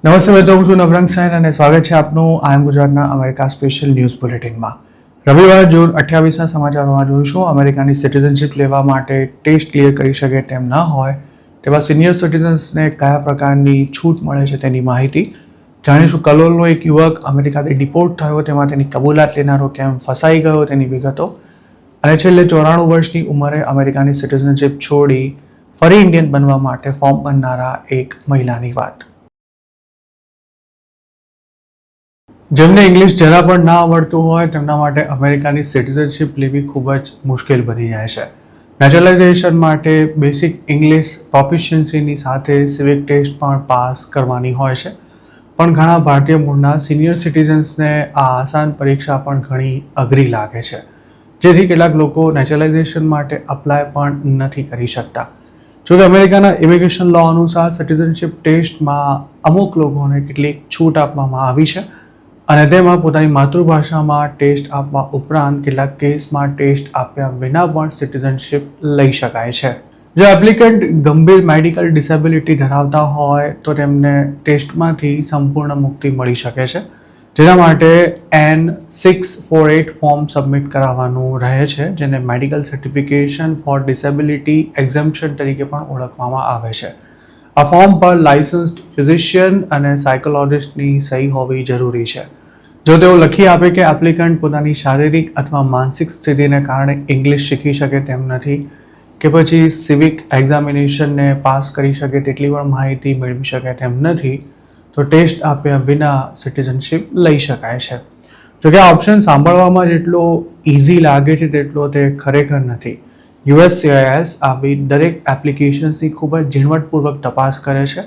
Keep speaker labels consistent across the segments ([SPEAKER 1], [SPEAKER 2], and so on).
[SPEAKER 1] નમસ્તે મિત્રો, હું છું નવરંગ સૈન અને સ્વાગત છે આપનું આઈએમ ગુજરાતના અમેરિકા સ્પેશિયલ ન્યૂઝ બુલેટિનમાં। રવિવાર જૂન 28ના સમાચારોમાં જોઈશું અમેરિકાની સિટીઝનશિપ લેવા માટે ટેસ્ટ ક્લિયર કરી શકે તેમ ન હોય તેવા સિનિયર સિટીઝન્સને કયા પ્રકારની છૂટ મળે છે તેની માહિતી જાણીશું। કલોલનો એક યુવક અમેરિકાથી ડિપોર્ટ થયો તેમાં તેની કબૂલાત લેનારો કેમ ફસાઈ ગયો તેની વિગતો અને છેલ્લે 94 વર્ષની ઉંમરે અમેરિકાની સિટીઝનશિપ છોડી ફરી ઇન્ડિયન બનવા માટે ફોર્મ ભરનારા એક મહિલાની વાત। જેમને ઇંગ્લિશ જરા પણ ના આવડતું હોય તેમના માટે અમેરિકાની સિટીઝનશિપ લેવી ખૂબ જ મુશ્કેલ બની જાય છે। નેચરલાઇઝેશન માટે બેસિક ઇંગ્લિશ પ્રોફિશિયન્સીની સાથે સિવિક ટેસ્ટ પણ પાસ કરવાની હોય છે, પણ ઘણા ભારતીય મૂળના સિનિયર સિટીઝન્સને આ આસાન પરીક્ષા પણ ઘણી અઘરી લાગે છે, જેથી કેટલાક લોકો નેચરલાઇઝેશન માટે અપ્લાય પણ નથી કરી શકતા। જોકે અમેરિકાના ઇમિગ્રેશન લો અનુસાર સિટીઝનશિપ ટેસ્ટમાં અમુક લોકોને કેટલીક છૂટ આપવામાં આવી છે અને તેમાં પોતાની માતૃભાષામાં ટેસ્ટ આપવા ઉપરાંત કેટલાક કેસમાં ટેસ્ટ આપ્યા વિના પણ સિટીઝનશિપ લઈ શકાય છે। જો એપ્લિકન્ટ ગંભીર મેડિકલ ડિસેબિલિટી ધરાવતા હોય તો તેમને ટેસ્ટમાંથી સંપૂર્ણ મુક્તિ મળી શકે છે, જેના માટે N648 ફોર્મ સબમિટ કરાવવાનું રહે છે, જેને medical certification for disability exemption તરીકે પણ ઓળખવામાં આવે છે। આ ફોર્મ પર લાયસન્સ્ડ ફિઝિશિયન અને સાયકોલોજિસ્ટની સહી હોવી જરૂરી છે। જો તેઓ લખી આપે કે એપ્લિકન્ટ પોતાની શારીરિક અથવા માનસિક સ્થિતિને કારણે ઇંગ્લિશ શીખી શકે તેમ નથી કે પછી સિવિક એક્ઝામિનેશનને પાસ કરી શકે તેટલી પણ માહિતી મેળવી શકે તેમ નથી, તો ટેસ્ટ આપ્યા વિના સિટીઝનશિપ લઈ શકાય છે। જોકે આ ઓપ્શન સાંભળવામાં જેટલો ઇઝી લાગે છે તેટલો તે ખરેખર નથી। USCIS આવી દરેક એપ્લિકેશન્સની ખૂબ જ ઝીણવટપૂર્વક તપાસ કરે છે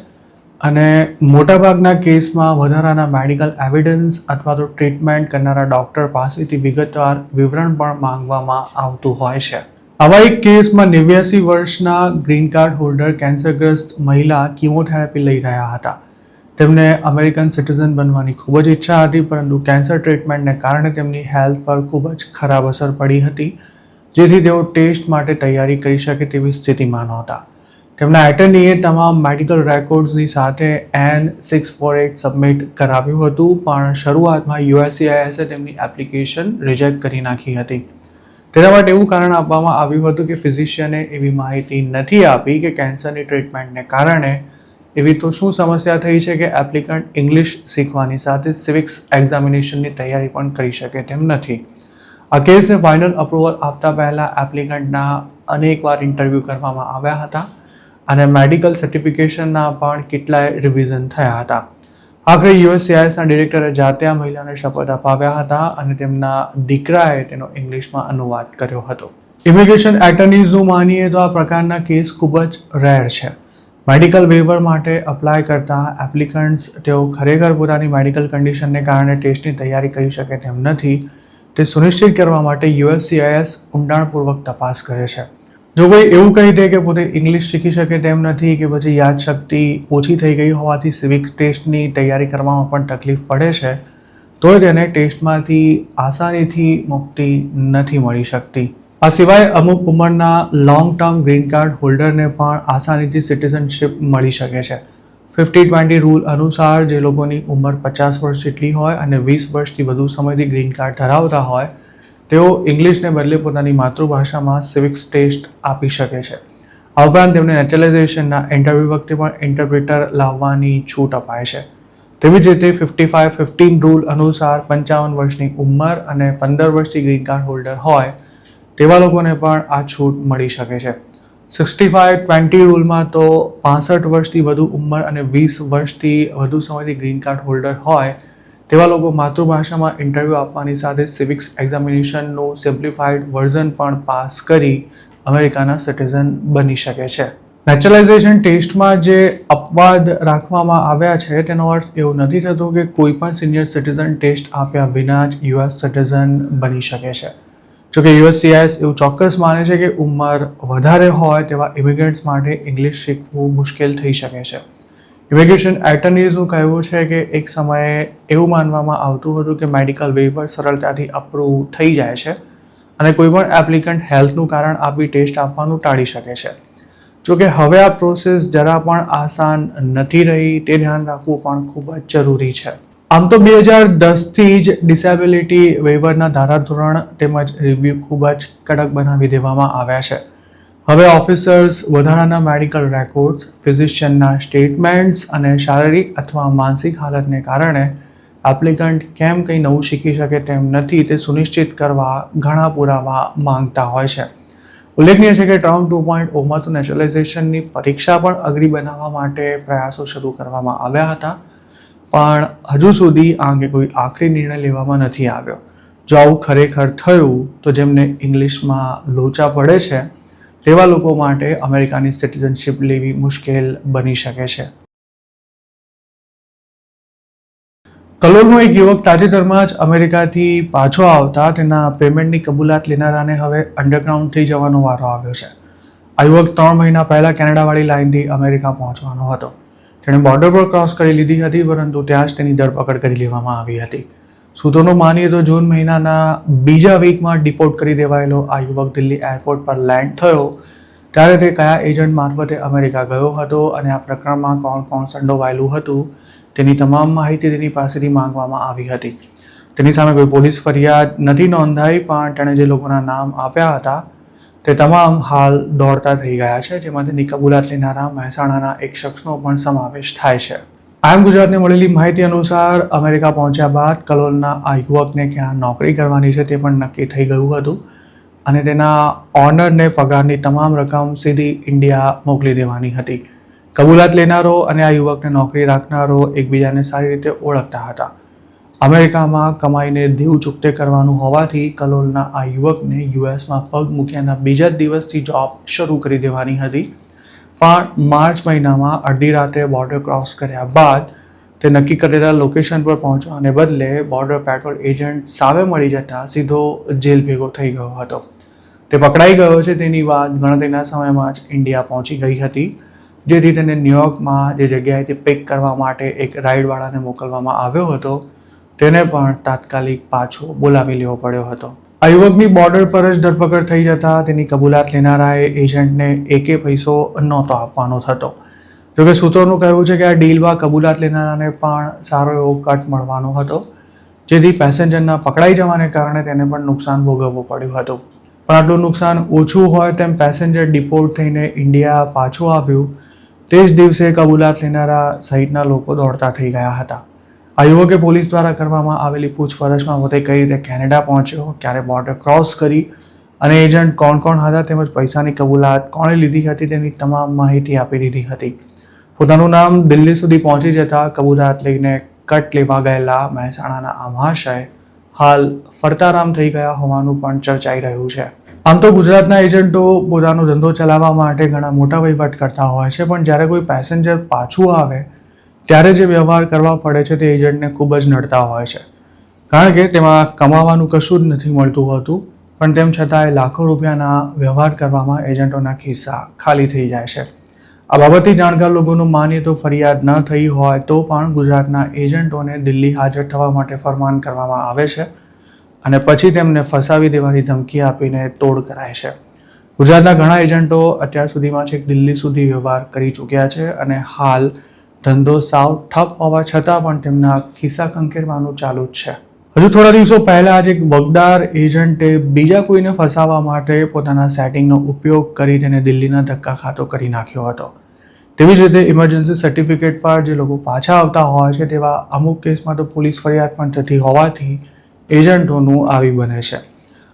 [SPEAKER 1] અને મોટાભાગના કેસમાં વધારાના મેડિકલ એવિડન્સ અથવા તો ટ્રીટમેન્ટ કરનારા ડૉક્ટર પાસેથી વિગતવાર વિવરણ પણ માંગવામાં આવતું હોય છે। આવા એક કેસમાં 89 વર્ષના ગ્રીન કાર્ડ હોલ્ડર કેન્સરગ્રસ્ત મહિલા કીમોથેરાપી લઈ રહ્યા હતા। તેમને અમેરિકન સિટીઝન બનવાની ખૂબ જ ઈચ્છા હતી, પરંતુ કેન્સર ટ્રીટમેન્ટને કારણે તેમની હેલ્થ પર ખૂબ જ ખરાબ અસર પડી હતી, જેથી તેઓ ટેસ્ટ માટે તૈયારી કરી શકે તેવી સ્થિતિમાં નહોતા। તેમના એટર્નીએ તમામ મેડિકલ રેકોર્ડ્સની સાથે N648 સબમિટ કરાવ્યું હતું, પણ શરૂઆતમાં USCISએ તેમની એપ્લિકેશન રિજેક્ટ કરી નાખી હતી। તેના માટે એવું કારણ આપવામાં આવ્યું હતું કે ફિઝિશિયને એવી માહિતી નથી આપી કે કેન્સરની ટ્રીટમેન્ટને કારણે એવી તો શું સમસ્યા થઈ છે કે એપ્લિકન્ટ ઇંગ્લિશ શીખવાની સાથે સિવિક્સ એક્ઝામિનેશનની તૈયારી પણ કરી શકે તેમ નથી। આ કેસને ફાઇનલ અપ્રુવલ આપતા પહેલા એપ્લિકન્ટના અનેકવાર ઇન્ટરવ્યૂ કરવામાં આવ્યા હતા અને મેડિકલ સર્ટિફિકેશનના પણ કેટલાય રિવિઝન થયા હતા। આખરે USCISના ડિરેક્ટરે જાતે આ મહિલાને શપથ અપાવ્યા હતા અને તેમના દીકરાએ તેનો ઇંગ્લિશમાં અનુવાદ કર્યો હતો। ઇમિગ્રેશન એટર્નીઝનું માનીએ તો આ પ્રકારના કેસ ખૂબ જ રેર છે। મેડિકલ વેવર માટે અપ્લાય કરતા એપ્લિકન્ટ્સ તેઓ ખરેખર પોતાની મેડિકલ કન્ડિશનને કારણે ટેસ્ટની તૈયારી કરી શકે તેમ નથી તે સુનિશ્ચિત કરવા માટે USCIS ઊંડાણપૂર્વક તપાસ કરે છે। જો કોઈ એવું કહી દે કે પોતે ઇંગ્લિશ શીખી શકે તેમ નથી કે પછી યાદશક્તિ ઓછી થઈ ગઈ હોવાથી સિવિક ટેસ્ટની તૈયારી કરવામાં પણ તકલીફ પડે છે, તો તેને ટેસ્ટમાંથી આસાનીથી મુક્તિ નથી મળી શકતી। આ સિવાય અમુક ઉંમરના લોંગ ટર્મ ગ્રીન કાર્ડ હોલ્ડરને પણ આસાનીથી સિટીઝનશિપ મળી શકે છે। 50-20 રૂલ અનુસાર જે લોકોની ઉંમર 50 વર્ષ જેટલી હોય અને 20 વર્ષથી વધુ સમયથી ગ્રીન કાર્ડ ધરાવતા હોય તેઓ ઇંગ્લિશને બદલે પોતાની માતૃભાષામાં સિવિક્સ ટેસ્ટ આપી શકે છે। આ ઉપરાંત તેમને નેચરલાઇઝેશનના ઇન્ટરવ્યૂ વખતે પણ ઇન્ટરપ્રિટર લાવવાની છૂટ અપાય છે। તેવી જ રીતે 55-15 રૂલ અનુસાર 55 વર્ષની ઉંમર અને 15 વર્ષથી ગ્રીન કાર્ડ હોલ્ડર હોય તેવા લોકોને પણ આ છૂટ મળી શકે છે। 65-20 રૂલમાં તો 65 વર્ષથી વધુ ઉંમર અને 20 વર્ષથી વધુ સમયથી ગ્રીન કાર્ડ હોલ્ડર હોય તેવા લોકો માતૃભાષામાં ઇન્ટરવ્યૂ આપવાની સાથે સિવિક્સ એક્ઝામિનેશનનું સિમ્પ્લિફાઈડ વર્ઝન પણ પાસ કરી અમેરિકાના સિટીઝન બની શકે છે। નેચરલાઇઝેશન ટેસ્ટમાં જે અપવાદ રાખવામાં આવ્યા છે તેનો અર્થ એવો નથી થતો કે કોઈ પણ સિનિયર સિટીઝન ટેસ્ટ આપ્યા વિના જ US સિટીઝન બની શકે છે। જોકે USCIS એવું ચોક્કસ માને છે કે ઉંમર વધારે હોય તેવા ઇમિગ્રન્ટ્સ માટે ઇંગ્લિશ શીખવું મુશ્કેલ થઈ શકે છે। ઇમિગ્રેશન એટર્નીઝનું કહેવું છે કે એક સમયે એવું માનવામાં આવતું હતું કે મેડિકલ વેવર સરળતાથી અપ્રૂવ થઈ જાય છે અને કોઈ પણ એપ્લિકન્ટ હેલ્થનું કારણ આપી ટેસ્ટ આપવાનું ટાળી શકે છે। જોકે હવે આ પ્રોસેસ જરા પણ આસાન નથી રહી, તે ધ્યાન રાખવું પણ ખૂબ જ જરૂરી છે. આમ તો 2010થી જ ડિસેબિલિટી વેઇવરના ધારાધોરણ તેમજ રિવ્યૂ ખૂબ જ કડક બનાવી દેવામાં આવ્યા છે. હવે ઓફિસર્સ વધારાના મેડિકલ રેકોર્ડ્સ, ફિઝિશિયનના સ્ટેટમેન્ટ્સ અને શારીરિક અથવા માનસિક હાલતને કારણે એપ્લિકન્ટ કેમ કંઈ નવું શીખી શકે તેમ નથી તે સુનિશ્ચિત કરવા ઘણા પુરાવા માંગતા હોય છે. ઉલ્લેખનીય છે કે ટર્મ 2.0માં તો નેચરલાઇઝેશનની પરીક્ષા પણ અઘરી બનાવવા માટે પ્રયાસો શરૂ કરવામાં આવ્યા હતા, પણ હજુ સુધી આ અંગે કોઈ આખરી નિર્ણય લેવામાં નથી આવ્યો. જો આવું ખરેખર થયું તો જેમને ઇંગ્લિશમાં લોચા પડે છે તેવા લોકો માટે અમેરિકાની સિટીઝનશિપ લેવી મુશ્કેલ બની શકે છે. કલોલનો એક યુવક તાજેતરમાં જ અમેરિકાથી પાછો આવતા તેના પેમેન્ટની કબૂલાત લેનારાને હવે અંડરગ્રાઉન્ડ થઈ જવાનો વારો આવ્યો છે. આ યુવક 3 મહિના પહેલા કેનેડાવાળી લાઇનથી અમેરિકા પહોંચવાનો હતો. તેણે બોર્ડર પર ક્રોસ કરી લીધી હતી, પરંતુ ત્યાં જ તેની ધરપકડ કરી લેવામાં આવી હતી. સૂત્રોનું માનીએ તો જૂન મહિનાના બીજા વીકમાં ડિપોર્ટ કરી દેવાયેલો આ યુવક દિલ્હી એરપોર્ટ પર લેન્ડ થયો ત્યારે તે કયા એજન્ટ મારફતે અમેરિકા ગયો હતો અને આ પ્રકરણમાં કોણ કોણ સંડોવાયેલું હતું તેની તમામ માહિતી તેની પાસેથી માંગવામાં આવી હતી. તેની સામે કોઈ પોલીસ ફરિયાદ નથી નોંધાઈ, પણ તેણે જે લોકોના નામ આપ્યા હતા તે તમામ હાલ દોડતા થઈ ગયા છે, જેમાં તેની કબૂલાત લેનારા મહેસાણાના એક શખ્સનો પણ સમાવેશ થાય છે. આમ ગુજરાતને મળેલી માહિતી અનુસાર અમેરિકા પહોંચ્યા બાદ કલોલના આ યુવકને ક્યાં નોકરી કરવાની છે તે પણ નક્કી થઈ ગયું હતું અને તેના ઓનરને પગારની તમામ રકમ સીધી ઇન્ડિયા મોકલી દેવાની હતી. કબૂલાત લેનારો અને આ યુવકને નોકરી રાખનારો એકબીજાને સારી રીતે ઓળખતા હતા. અમેરિકામાં કમાઈને દેવ ચૂકતે કરવાનું હોવાથી કલોલના આ યુવકને યુએસમાં પગ મૂક્યાના બીજા જ દિવસથી જોબ શરૂ કરી દેવાની હતી, પણ માર્ચ મહિનામાં અડધી રાતે બોર્ડર ક્રોસ કર્યા બાદ તે નક્કી કરેલા લોકેશન પર પહોંચવાને બદલે બોર્ડર પેટ્રોલ એજન્ટ સામે મળી જતા સીધો જેલ ભેગો થઈ ગયો હતો. તે પકડાઈ ગયો છે તેની વાત ગણતરીના સમયમાં જ ઇન્ડિયા પહોંચી ગઈ હતી, જેથી તેને ન્યુયોર્કમાં જે જગ્યાએથી પિક કરવા માટે એક રાઇડવાળાને મોકલવામાં આવ્યો હતો તેને પણ તાત્કાલિક પાછો બોલાવી લેવો પડ્યો હતો. આ યુવકની બોર્ડર પર જ ધરપકડ થઈ જતા તેની કબૂલાત લેનારાએ એજન્ટને એકે પૈસો નહોતો આપવાનો થતો. જોકે સૂત્રોનું કહેવું છે કે આ ડીલમાં કબૂલાત લેનારાને પણ સારો એવો કટ મળવાનો હતો, જેથી પેસેન્જરના પકડાઈ જવાને કારણે તેને પણ નુકસાન ભોગવવું પડ્યું હતું. પણ આટલું નુકસાન ઓછું હોય તેમ પેસેન્જર ડિપોર્ટ થઈને ઇન્ડિયા પાછું આવ્યું તે જ દિવસે કબૂલાત લેનારા સહિતના લોકો દોડતા થઈ ગયા હતા. આ યુવકે પોલીસ દ્વારા કરવામાં આવેલી પૂછપરછમાં પોતે કઈ રીતે કેનેડા પહોંચ્યો, ક્યારે બોર્ડર ક્રોસ કરી અને એજન્ટ કોણ કોણ હતા તેમજ પૈસાની કબૂલાત કોણે લીધી હતી તેની તમામ માહિતી આપી દીધી હતી. પોતાનું નામ દિલ્હી સુધી પહોંચી જતા કબૂલાત લઈને કટ લેવા ગયેલા મહેસાણાના આ મહાશય હાલ ફરતારામ થઈ ગયા હોવાનું પણ ચર્ચાઈ રહ્યું છે. આમ તો ગુજરાતના એજન્ટો પોતાનો ધંધો ચલાવવા માટે ઘણા મોટા વહીવટ કરતા હોય છે, પણ જ્યારે કોઈ પેસેન્જર પાછું આવે ત્યારે જે વ્યવહાર કરવા પડે છે તે એજન્ટને ખૂબ જ નડતા હોય છે, કારણ કે તેમાં કમાવાનું કશું જ નથી મળતું હોતું, પણ તેમ છતાંય લાખો રૂપિયાના વ્યવહાર કરવામાં એજન્ટોના ખિસ્સા ખાલી થઈ જાય છે. આ બાબતથી જાણકાર લોકોનું માનીએ તો ફરિયાદ ન થઈ હોય તો પણ ગુજરાતના એજન્ટોને દિલ્હી હાજર થવા માટે ફરમાન કરવામાં આવે છે અને પછી તેમને ફસાવી દેવાની ધમકી આપીને તોડ કરાય છે. ગુજરાતના ઘણા એજન્ટો અત્યાર સુધીમાં છેક દિલ્હી સુધી વ્યવહાર કરી ચૂક્યા છે અને હાલ ધંધો સાવ ઠપ હોવા છતાં પણ તેમના ખિસ્સા ખંખેરવાનું ચાલુ જ છે. હજુ થોડા દિવસો પહેલા જ એક વગદાર એજન્ટે બીજા કોઈને ફસાવવા માટે પોતાના સેટિંગનો ઉપયોગ કરી તેને દિલ્હીના ધક્કા ખાતો કરી નાખ્યો હતો. તેવી જ રીતે ઇમરજન્સી સર્ટિફિકેટ પર જે લોકો પાછા આવતા હોય છે તેવા અમુક કેસમાં તો પોલીસ ફરિયાદ પણ થતી હોવાથી એજન્ટોનું આવી બને છે.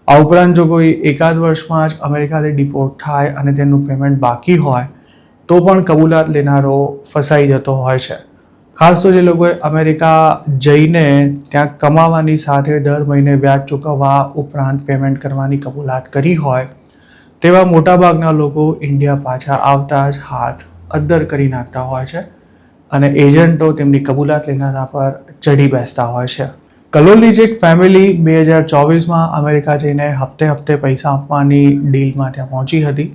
[SPEAKER 1] આ ઉપરાંત જો કોઈ એકાદ વર્ષમાં જ અમેરિકાથી ડિપોર્ટ થાય અને તેનું પેમેન્ટ બાકી હોય તો પણ કબૂલાત લેનારો ફસાઈ જતો હોય છે. ખાસ તો જે લોકોએ અમેરિકા જઈને ત્યાં કમાવાની સાથે દર મહિને વ્યાજ ચૂકવવા ઉપરાંત પેમેન્ટ કરવાની કબૂલાત કરી હોય તેવા મોટાભાગના લોકો ઇન્ડિયા પાછા આવતા જ હાથ અદ્ધર કરી નાખતા હોય છે અને એજન્ટો તેમની કબૂલાત લેનારા પર ચઢી બેસતા હોય છે. કલોલની જ એક ફેમિલી 2024માં અમેરિકા જઈને હપ્તે હપ્તે પૈસા આપવાની ડીલમાં ત્યાં પહોંચી હતી,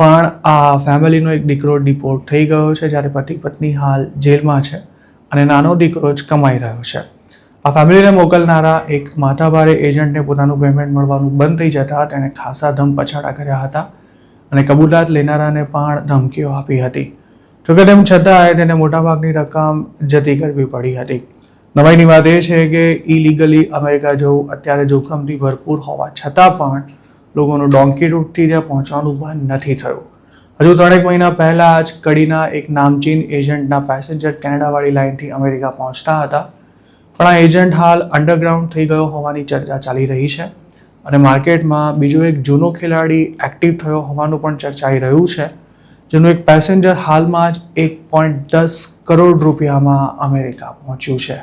[SPEAKER 1] પણ આ ફેમિલીનો એક દીકરો ડિપોર્ટ થઈ ગયો છે, જ્યારે પતિ પત્ની હાલ જેલમાં છે અને નાનો દીકરો જ કમાઈ રહ્યો છે. આ ફેમિલીને મોકલનારા એક માથાભારે એજન્ટને પોતાનું પેમેન્ટ મળવાનું બંધ થઈ જતાં તેણે ખાસા ધમપછાડા કર્યા હતા અને કબૂલાત લેનારાને પણ ધમકીઓ આપી હતી. જોકે તેમ છતાંય તેને મોટાભાગની રકમ જતી કરવી પડી હતી. નવાઈની વાત એ છે કે ઇલીગલી અમેરિકા જવું અત્યારે જોખમથી ભરપૂર હોવા છતાં પણ લોકોનું ડોંકી રૂટથી ત્યાં પહોંચવાનું બંધ નથી થયું. હજુ 3 મહિના પહેલા જ કડીના એક નામચીન એજન્ટના પેસેન્જર કેનેડાવાળી લાઇનથી અમેરિકા પહોંચતા હતા, પણ આ એજન્ટ હાલ અંડરગ્રાઉન્ડ થઈ ગયો હોવાની ચર્ચા ચાલી રહી છે અને માર્કેટમાં બીજો એક જૂનો ખેલાડી એક્ટિવ થયો હોવાનું પણ ચર્ચાઈ રહ્યું છે, જેનું એક પેસેન્જર હાલમાં જ 1.10 કરોડ રૂપિયામાં અમેરિકા પહોંચ્યું છે.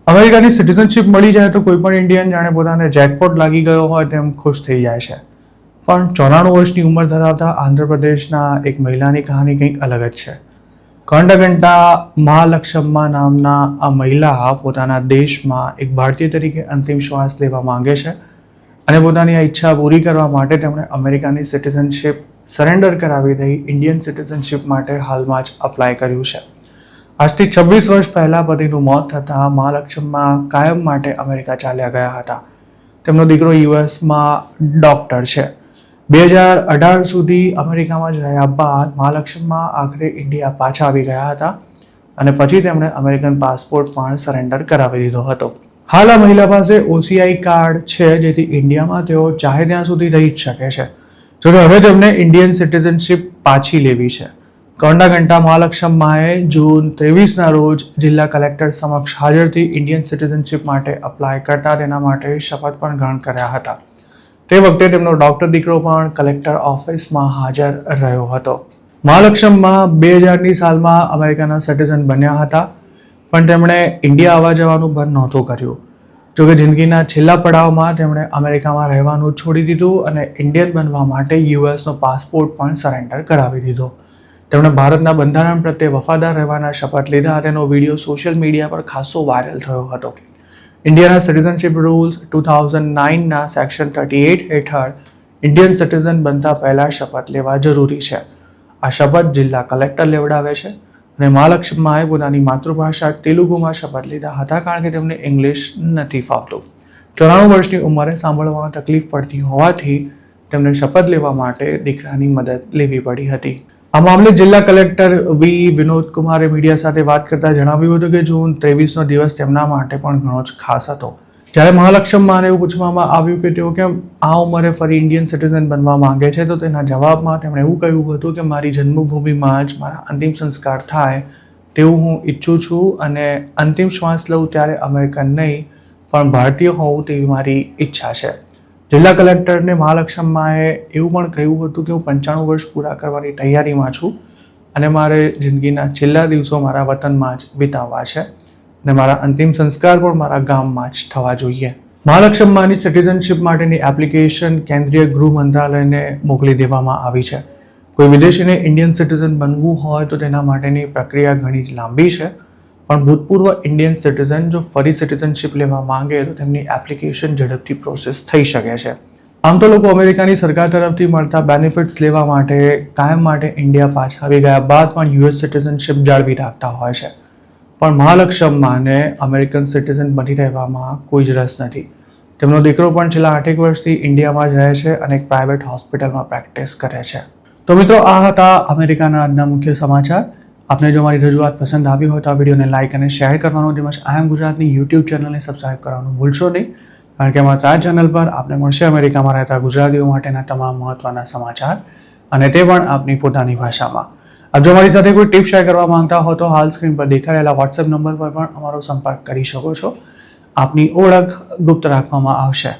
[SPEAKER 1] અમેરિકાની સિટીઝનશિપ મળી જાય તો કોઈ પણ ઇન્ડિયન જાણે પોતાને જેકપોટ લાગી ગયો હોય તેમ ખુશ થઈ જાય છે. પણ 94 વર્ષની ઉંમર ધરાવતા આંધ્રપ્રદેશના એક મહિલાની કહાની કંઈક અલગ જ છે. કંડગંટા મહાલક્ષ્મા નામના આ મહિલા પોતાના દેશમાં એક ભારતીય તરીકે અંતિમ શ્વાસ લેવા માંગે છે અને પોતાની આ ઈચ્છા પૂરી કરવા માટે તેમણે અમેરિકાની સિટીઝનશિપ સરેન્ડર કરાવી દઈ ઇન્ડિયન સિટીઝનશિપ માટે હાલમાં જ અપ્લાય કર્યું છે. આજથી 26 વર્ષ પહેલાં પતિનું મોત થતાં મહાલક્ષ્મા કાયમ માટે અમેરિકા ચાલ્યા ગયા હતા. તેમનો દીકરો યુએસમાં ડૉક્ટર છે. 2018 સુધી અમેરિકામાં જ રહ્યા બાદ મહાલક્ષ્મા આખરે ઇન્ડિયા પાછા આવી ગયા હતા અને પછી તેમણે અમેરિકન પાસપોર્ટ પણ સરેન્ડર કરાવી દીધો હતો. હાલ આ મહિલા પાસે OCI કાર્ડ છે, જેથી ઇન્ડિયામાં તેઓ ચાહે ત્યાં સુધી રહી જ શકે છે. જોકે હવે તેમને ઇન્ડિયન સિટીઝનશિપ પાછી લેવી છે. કંડગંટા મહાલક્ષ્માએ જૂન 23ના રોજ જિલ્લા કલેક્ટર સમક્ષ હાજરથી ઇન્ડિયન સિટીઝનશિપ માટે અપ્લાય કરતા તેના માટે શપથ પણ ગ્રહણ કર્યા હતા. તે વખતે તેમનો ડૉક્ટર દીકરો પણ કલેક્ટર ઓફિસમાં હાજર રહ્યો હતો. મહાલક્ષ્મા 2000ની સાલમાં અમેરિકાના સિટીઝન બન્યા હતા, પણ તેમણે ઇન્ડિયા આવવા જવાનું બંધ નહોતું કર્યું. જોકે જિંદગીના છેલ્લા પડાવમાં તેમણે અમેરિકામાં રહેવાનું છોડી દીધું અને ઇન્ડિયન બનવા માટે યુએસનો પાસપોર્ટ પણ સરેન્ડર કરાવી દીધો. તેમણે ભારતના બંધારણ પ્રત્યે વફાદાર રહેવાના શપથ લીધા. તેનો વિડીયો સોશિયલ મીડિયા પર ખાસો વાયરલ થયો હતો. ઇન્ડિયાના સિટીઝનશિપ રૂલ્સ 2009ના સેક્શન 38 હેઠળ ઇન્ડિયન સિટીઝન બનતા પહેલા શપથ લેવા જરૂરી છે. આ શપથ જિલ્લા કલેક્ટર લેવડાવે છે અને મહાલક્ષ્માએ પોતાની માતૃભાષા તેલુગુમાં શપથ લીધા હતા, કારણ કે તેમને ઇંગ્લિશ નથી ફાવતું. 94 વર્ષની ઉંમરે સાંભળવામાં તકલીફ પડતી હોવાથી તેમને શપથ લેવા માટે દીકરાની મદદ લેવી પડી હતી. આ મામલે જિલ્લા કલેક્ટર વિનોદ કુમારે મીડિયા સાથે વાત કરતા જણાવ્યું હતું કે જૂન 23નો દિવસ તેમના માટે પણ ઘણો જ ખાસ હતો. જ્યારે મહાલક્ષ્માને એવું પૂછવામાં આવ્યું કે તેઓ કેમ આ ઉંમરે ફરી ઇન્ડિયન સિટીઝન બનવા માંગે છે, તો તેના જવાબમાં તેમણે એવું કહ્યું હતું કે મારી જન્મભૂમિમાં જ મારા અંતિમ સંસ્કાર થાય તેવું હું ઈચ્છું છું અને અંતિમ શ્વાસ લઉં ત્યારે અમેરિકન નહીં પણ ભારતીય હોવું તેવી મારી ઈચ્છા છે. જિલ્લા કલેક્ટરને મહાલક્ષ્માએ એવું પણ કહ્યું હતું કે હું 95 વર્ષ પૂરા કરવાની તૈયારીમાં છું અને મારે જિંદગીના છેલ્લા દિવસો મારા વતનમાં જ વિતાવવા છે અને મારા અંતિમ સંસ્કાર પણ મારા ગામમાં જ થવા જોઈએ. મહાલક્ષ્માની સિટીઝનશિપ માટેની એપ્લિકેશન કેન્દ્રીય ગૃહ મંત્રાલયને મોકલી દેવામાં આવી છે. કોઈ વિદેશીને ઇન્ડિયન સિટીઝન બનવું હોય તો તેના માટેની પ્રક્રિયા ઘણી જ લાંબી છે, પણ ભૂતપૂર્વ ઇન્ડિયન સિટીઝન જો ફરી સિટીઝનશિપ લેવા માંગે તો તેમની એપ્લિકેશન ઝડપથી પ્રોસેસ થઈ શકે છે. આમ તો લોકો અમેરિકાની સરકાર તરફથી મળતા બેનિફિટ્સ લેવા માટે કાયમ માટે ઇન્ડિયા પાછા આવી ગયા બાદ પણ US સિટીઝનશિપ જાળવી રાખતા હોય છે, પણ મહાલક્ષ્માને અમેરિકન સિટીઝન બની રહેવામાં કોઈ જ રસ નથી. તેમનો દીકરો પણ છેલ્લા 8 વર્ષથી ઇન્ડિયામાં જ રહે છે અને એક પ્રાઇવેટ હોસ્પિટલમાં પ્રેક્ટિસ કરે છે. તો મિત્રો, આ હતા અમેરિકાના આજના મુખ્ય સમાચાર. આપને જો મારી રજૂઆત પસંદ આવી હોય તો આ વિડીયોને લાઇક અને શેર કરવાનું, તેમજ આઈ એમ ગુજરાતની YouTube ચેનલને સબસ્ક્રાઇબ કરવાનું ભૂલશો નહીં, કારણ કે માત્ર આ ચેનલ પર આપને મળશે અમેરિકામાં રહેતા ગુજરાતીઓ માટેના તમામ મહત્વના સમાચાર, અને તે પણ આપની પોતાની ભાષામાં. આપ જો મારી સાથે કોઈ ટિપ શેર કરવા માંગતા હો તો હાલ સ્ક્રીન પર દેખાઈ રહેલા WhatsApp નંબર પર પણ અમારો સંપર્ક કરી શકો છો. આપની ઓળખ ગુપ્ત રાખવામાં આવશે.